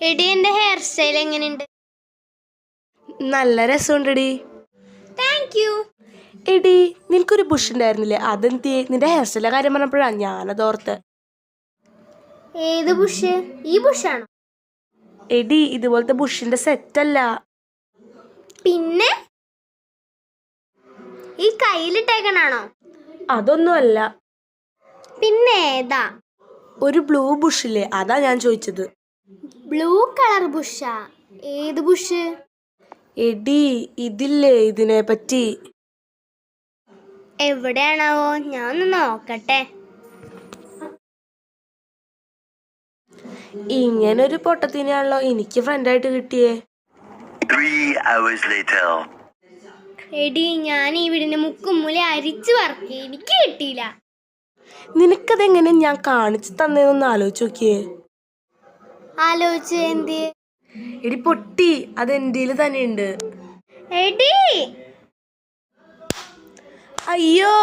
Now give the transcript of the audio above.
എടി എന്റെ hair style എങ്ങനെയുണ്ട്? നല്ല രസമുണ്ടെടി. Thank you. എടി നിനക്കൊരു ബുഷ് ഉണ്ടായിരുന്നില്ലേ, അതെന്തിയെ? നിന്റെ ഹെയർ സ്റ്റൈലിന്റെ കാര്യം പറഞ്ഞപ്പോഴാണ് ഞാനതോർത്ത്. ഏത് ബുഷ്? ഈ ബുഷാണോ? എടി ഇതുപോലത്തെ ബുഷിന്റെ സെറ്റല്ല. പിന്നെ ഈ കയ്യിലിട്ടേക്കണാണോ? അതൊന്നുമല്ല. പിന്നെ ഏതാ? ഒരു ബ്ലൂ ബുഷില്ലേ, അതാ ഞാൻ ചോദിച്ചത്. ബ്ലൂ കളർ ബുഷാ? ഏത് ബുഷ്? എടി ഇതില്ലേ, ഇതിനെ പറ്റി. എവിടെയാണാവോ? ഞാൻ ഒന്ന് നോക്കട്ടെ. ഇങ്ങനൊരു പൊട്ടത്തിനെയാണല്ലോ എനിക്ക് ഫ്രണ്ടായിട്ട് കിട്ടിയേ. 3 hours later. എടി ഞാൻ ഈ വീടിന്റെ മുക്കും മൂല അരിച്ചു പറക്കി, എനിക്ക് കിട്ടിയില്ല. നിനക്കതെങ്ങനെ ഞാൻ കാണിച്ചു തന്നേന്നൊന്ന് ആലോചിച്ച് നോക്കിയേ. ആലോചിച്ച് എന്ത്? എടി പൊട്ടി, അത് എൻ്റെ തന്നെ ഉണ്ട്. എടി അയ്യോ.